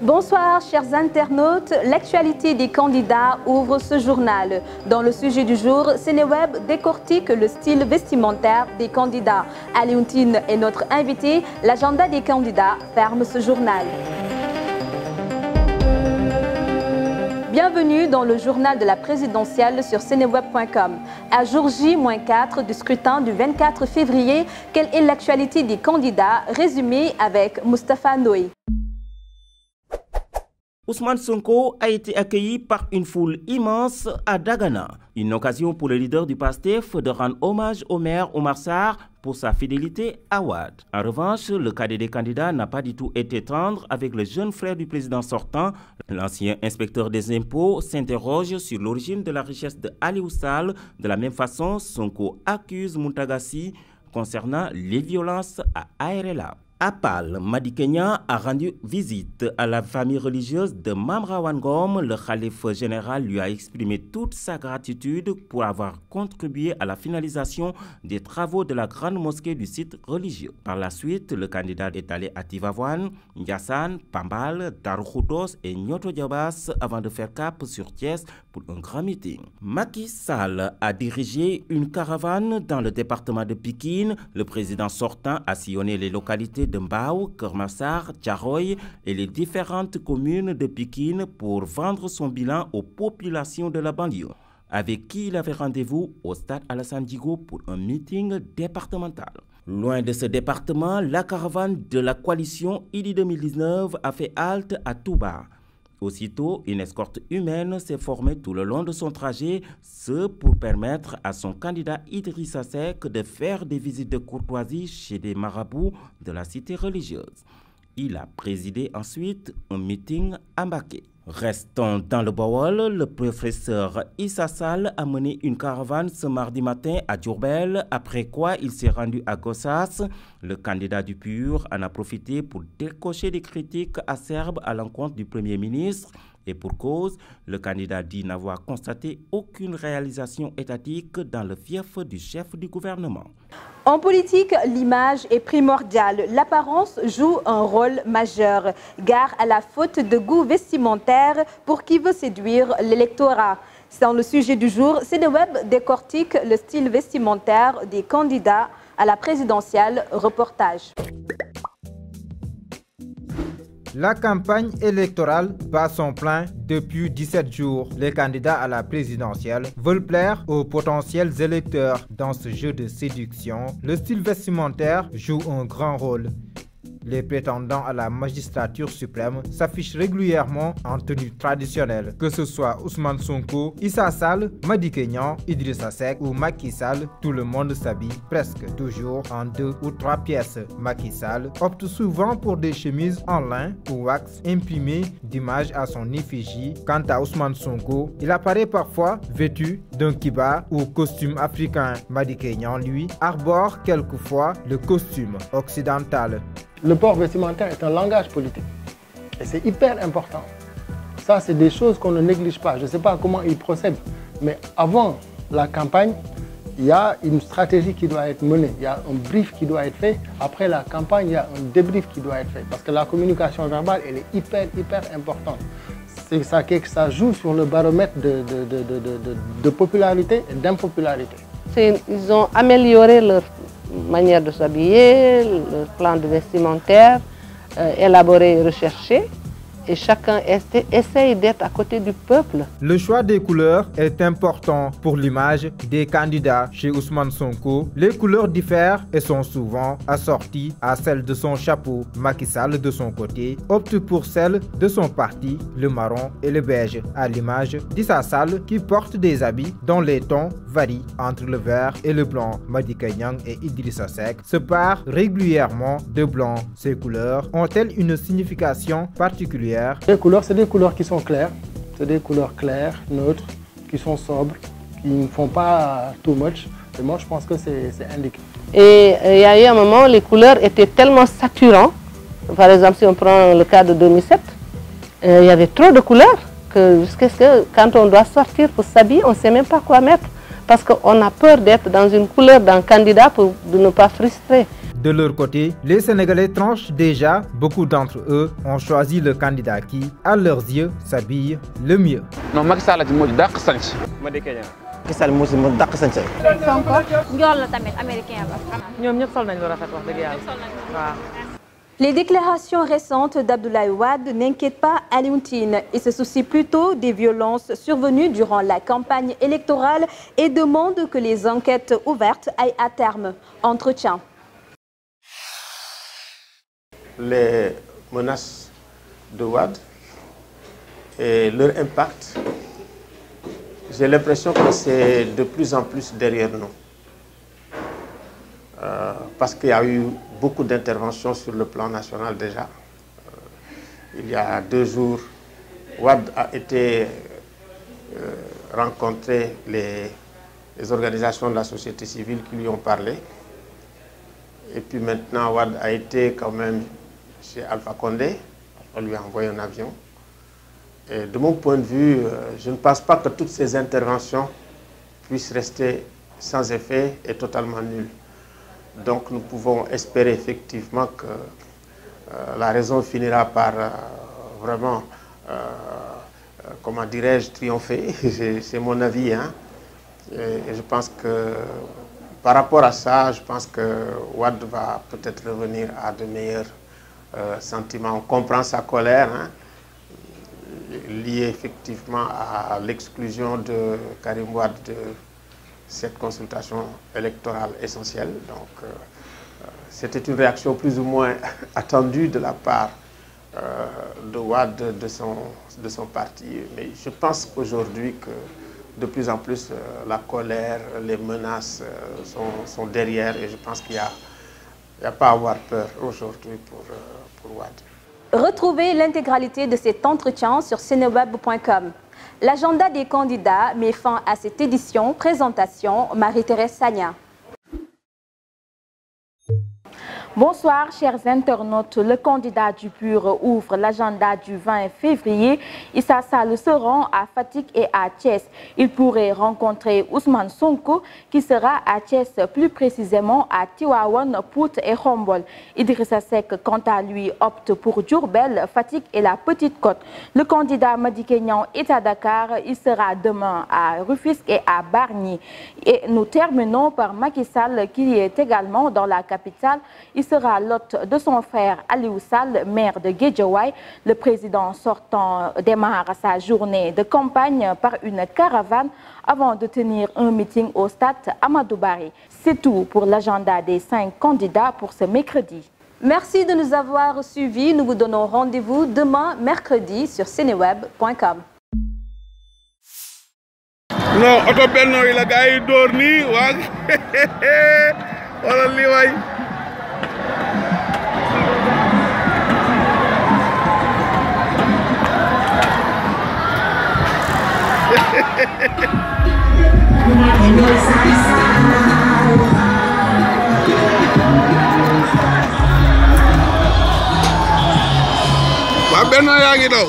Bonsoir chers internautes, l'actualité des candidats ouvre ce journal. Dans le sujet du jour, Seneweb décortique le style vestimentaire des candidats. Alioune est notre invité, l'agenda des candidats ferme ce journal. Bienvenue dans le journal de la présidentielle sur seneweb.com. À jour J-4 du scrutin du 24 février, quelle est l'actualité des candidats? Résumé avec Moustapha Noé. Ousmane Sonko a été accueilli par une foule immense à Dagana. Une occasion pour le leader du PASTEF de rendre hommage au maire Omar Sarr pour sa fidélité à Wade. En revanche, le cadet des candidats n'a pas du tout été tendre avec le jeune frère du président sortant. L'ancien inspecteur des impôts s'interroge sur l'origine de la richesse de Aliou Sall. De la même façon, Sonko accuse Moutagassi concernant les violences à ARLA. À Pal, Madické Niang a rendu visite à la famille religieuse de Mame Rawane Ngom. Le khalife général lui a exprimé toute sa gratitude pour avoir contribué à la finalisation des travaux de la grande mosquée du site religieux. Par la suite, le candidat est allé à Tivaouane, Ndiassane, Pambal, Darou Khoudoss et Nioto Diobass avant de faire cap sur Thiès pour un grand meeting. Macky Sall a dirigé une caravane dans le département de Pikine. Le président sortant a sillonné les localités de Mbao, Keur Massar, Thiaroye et les différentes communes de Pikine pour vendre son bilan aux populations de la banlieue, avec qui il avait rendez-vous au stade Alassane Djigo pour un meeting départemental. Loin de ce département, la caravane de la coalition Idy 2019 a fait halte à Touba. Aussitôt, une escorte humaine s'est formée tout le long de son trajet, ce pour permettre à son candidat Idrissa Seck de faire des visites de courtoisie chez des marabouts de la cité religieuse. Il a présidé ensuite un meeting à Mbacké. Restons dans le Bawol, le professeur Issa Sall a mené une caravane ce mardi matin à Diourbel, après quoi il s'est rendu à Gossas. Le candidat du PUR en a profité pour décocher des critiques acerbes à l'encontre du Premier ministre. Et pour cause, le candidat dit n'avoir constaté aucune réalisation étatique dans le fief du chef du gouvernement. En politique, l'image est primordiale. L'apparence joue un rôle majeur. Gare à la faute de goût vestimentaire pour qui veut séduire l'électorat. Dans le sujet du jour, Seneweb décortique le style vestimentaire des candidats à la présidentielle. Reportage. La campagne électorale bat son plein depuis 17 jours. Les candidats à la présidentielle veulent plaire aux potentiels électeurs. Dans ce jeu de séduction, le style vestimentaire joue un grand rôle. Les prétendants à la magistrature suprême s'affichent régulièrement en tenue traditionnelle. Que ce soit Ousmane Sonko, Issa Sall, Madické Niang, Idrissa Seck ou Macky Sall, tout le monde s'habille presque toujours en 2 ou 3 pièces. Macky Sall opte souvent pour des chemises en lin ou wax imprimées d'images à son effigie. Quant à Ousmane Sonko, il apparaît parfois vêtu d'un kiba ou costume africain. Madické Niang, lui, arbore quelquefois le costume occidental. Le port vestimentaire est un langage politique et c'est hyper important. Ça, c'est des choses qu'on ne néglige pas. Je ne sais pas comment ils procèdent, mais avant la campagne, il y a une stratégie qui doit être menée. Il y a un brief qui doit être fait. Après la campagne, il y a un débrief qui doit être fait. Parce que la communication verbale, elle est hyper importante. C'est ça que ça joue sur le baromètre de popularité et d'impopularité. Ils ont amélioré leur manière de s'habiller, le plan de vestimentaire, élaboré et recherché. Et chacun essaye d'être à côté du peuple. Le choix des couleurs est important pour l'image des candidats. Chez Ousmane Sonko, les couleurs diffèrent et sont souvent assorties à celles de son chapeau. Macky Sall, de son côté, opte pour celles de son parti, le marron et le beige, à l'image d'Issa Sall qui porte des habits dont les tons varient entre le vert et le blanc. Madické Niang et Idrissa Seck se parent régulièrement de blanc. Ces couleurs ont-elles une signification particulière? Les couleurs, c'est des couleurs qui sont claires, c'est des couleurs claires, neutres, qui sont sobres, qui ne font pas too much. Et moi, je pense que c'est indiqué. Et il y a eu un moment, les couleurs étaient tellement saturantes. Par exemple, si on prend le cas de 2007, il y avait trop de couleurs que jusqu'à ce que quand on doit sortir pour s'habiller, on ne sait même pas quoi mettre. Parce qu'on a peur d'être dans une couleur d'un candidat pour de ne pas frustrer. De leur côté, les Sénégalais tranchent déjà. Beaucoup d'entre eux ont choisi le candidat qui, à leurs yeux, s'habille le mieux. Non, Macky Sall moo dàq sanc. ma di Kenya. Macky Sall moo dàq sanc. Sonko njool la tamit américain la. ñoom ñëpp sol nañ lu rafet wax dëgg yàlla. waaw. Les déclarations récentes d'Abdoulaye Wade n'inquiètent pas Alioune Tine. Il se soucie plutôt des violences survenues durant la campagne électorale et demande que les enquêtes ouvertes aillent à terme. Entretien. Les menaces de Wade et leur impact, j'ai l'impression que c'est de plus en plus derrière nous. Parce qu'il y a eu beaucoup d'interventions sur le plan national déjà. Il y a 2 jours, Wade a été rencontrer les organisations de la société civile qui lui ont parlé. Et puis maintenant, Wade a été quand même chez Alpha Condé. On lui a envoyé un avion. Et de mon point de vue, je ne pense pas que toutes ces interventions puissent rester sans effet et totalement nulles. Donc nous pouvons espérer effectivement que la raison finira par vraiment, comment dirais-je, triompher. C'est mon avis. Hein. Et je pense que par rapport à ça, je pense que Wade va peut-être revenir à de meilleurs sentiments. On comprend sa colère, hein, liée effectivement à l'exclusion de Karim Wade de cette consultation électorale essentielle. Donc, c'était une réaction plus ou moins attendue de la part de Wade, de son parti. Mais je pense qu'aujourd'hui, que de plus en plus, la colère, les menaces sont derrière. Et je pense qu'il n'y a pas à avoir peur aujourd'hui pour Wade. Retrouvez l'intégralité de cet entretien sur seneweb.com. L'agenda des candidats met fin à cette édition. Présentation, Marie-Thérèse Sagna. Bonsoir, chers internautes. Le candidat du PUR ouvre l'agenda du 20 février. Issa Sall se rend à Fatick et à Thiès. Il pourrait rencontrer Ousmane Sonko, qui sera à Thiès, plus précisément à Tivaouane, Pout et Khombol. Idrissa Seck, quant à lui, opte pour Diourbel, Fatick et la Petite Côte. Le candidat Madické Niang est à Dakar. Il sera demain à Rufisque et à Bargny. Et nous terminons par Macky Sall, qui est également dans la capitale. Il sera l'hôte de son frère Aliou Sall, maire de Guédiawaye. Le président sortant démarre sa journée de campagne par une caravane avant de tenir un meeting au stade Amadou Barry. C'est tout pour l'agenda des 5 candidats pour ce mercredi. Merci de nous avoir suivis. Nous vous donnons rendez-vous demain, mercredi, sur seneweb.com. Non, auto Benno yi la gars yi door nii waa wala lii waay waa Benno yaa ngi daw